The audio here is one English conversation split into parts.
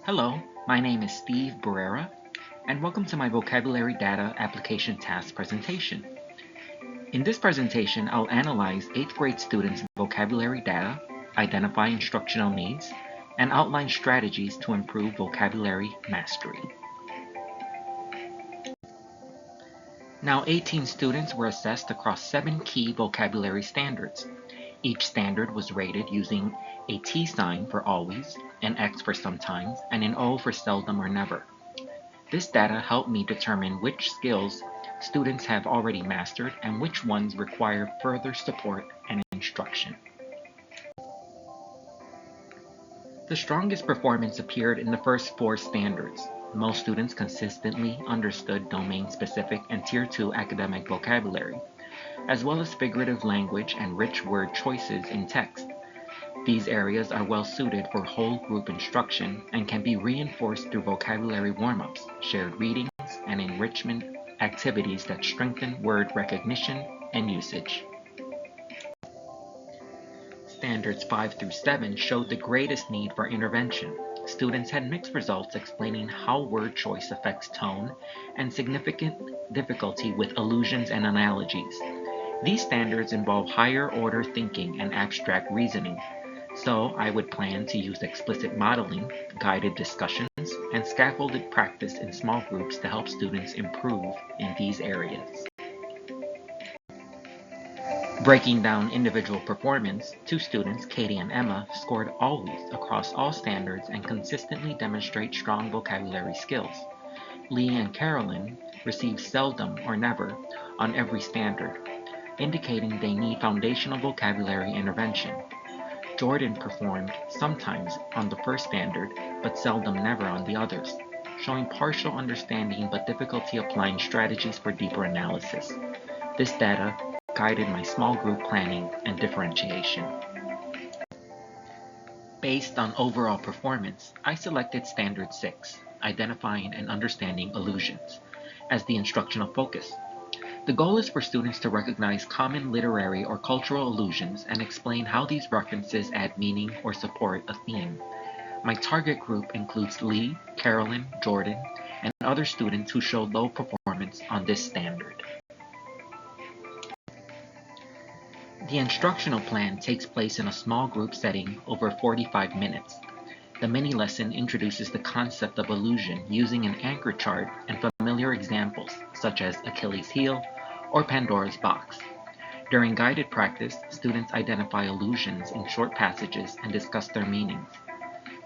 Hello, my name is Steve Barrera, and welcome to my Vocabulary Data Application Task presentation. In this presentation, I'll analyze 8th grade students' vocabulary data, identify instructional needs, and outline strategies to improve vocabulary mastery. Now, 18 students were assessed across 7 key vocabulary standards. Each standard was rated using a T sign for always, an X for sometimes, and an O for seldom or never. This data helped me determine which skills students have already mastered and which ones require further support and instruction. The strongest performance appeared in the first 4 standards. Most students consistently understood domain-specific and Tier 2 academic vocabulary, as well as figurative language and rich word choices in text. These areas are well suited for whole group instruction and can be reinforced through vocabulary warm-ups, shared readings, and enrichment activities that strengthen word recognition and usage. Standards 5 through 7 showed the greatest need for intervention. Students had mixed results explaining how word choice affects tone and significant difficulty with allusions and analogies. These standards involve higher order thinking and abstract reasoning, so I would plan to use explicit modeling, guided discussions, and scaffolded practice in small groups to help students improve in these areas. Breaking down individual performance, 2 students, Katie and Emma, scored always across all standards and consistently demonstrate strong vocabulary skills. Lee and Carolyn received seldom or never on every standard, indicating they need foundational vocabulary intervention. Jordan performed sometimes on the first standard, but seldom never on the others, showing partial understanding but difficulty applying strategies for deeper analysis. This data guided my small group planning and differentiation. Based on overall performance, I selected Standard 6, Identifying and Understanding Allusions, as the instructional focus. The goal is for students to recognize common literary or cultural allusions and explain how these references add meaning or support a theme. My target group includes Lee, Carolyn, Jordan, and other students who show low performance on this standard. The instructional plan takes place in a small group setting over 45 minutes. The mini-lesson introduces the concept of allusion using an anchor chart and familiar examples such as Achilles' heel or Pandora's box. During guided practice, students identify allusions in short passages and discuss their meanings.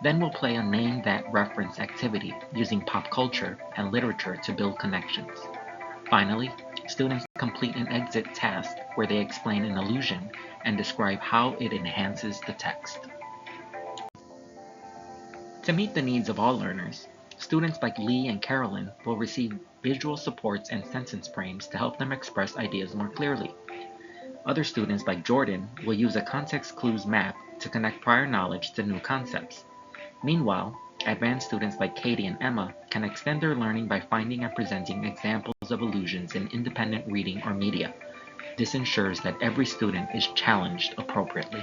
Then we'll play a Name That Reference activity using pop culture and literature to build connections. Finally, students complete an exit task where they explain an allusion and describe how it enhances the text. To meet the needs of all learners, students like Lee and Carolyn will receive visual supports and sentence frames to help them express ideas more clearly. Other students like Jordan will use a context clues map to connect prior knowledge to new concepts. Meanwhile, advanced students like Katie and Emma can extend their learning by finding and presenting examples of allusions in independent reading or media. This ensures that every student is challenged appropriately.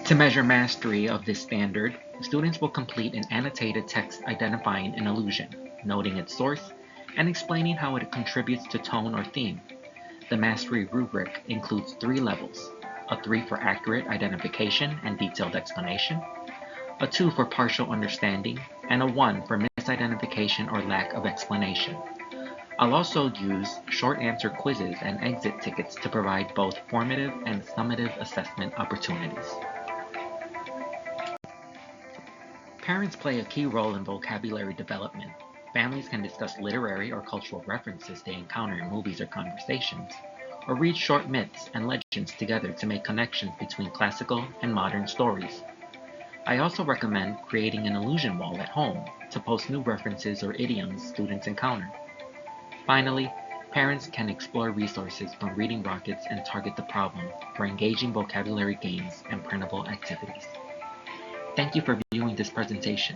To measure mastery of this standard, students will complete an annotated text identifying an allusion, noting its source, and explaining how it contributes to tone or theme. The mastery rubric includes 3 levels: a 3 for accurate identification and detailed explanation, a 2 for partial understanding, and a 1 for misidentification or lack of explanation. I'll also use short answer quizzes and exit tickets to provide both formative and summative assessment opportunities. Parents play a key role in vocabulary development. Families can discuss literary or cultural references they encounter in movies or conversations, or read short myths and legends together to make connections between classical and modern stories. I also recommend creating an allusion wall at home to post new references or idioms students encounter. Finally, parents can explore resources from Reading Rockets and Target the Problem for engaging vocabulary games and printable activities. Thank you for viewing this presentation.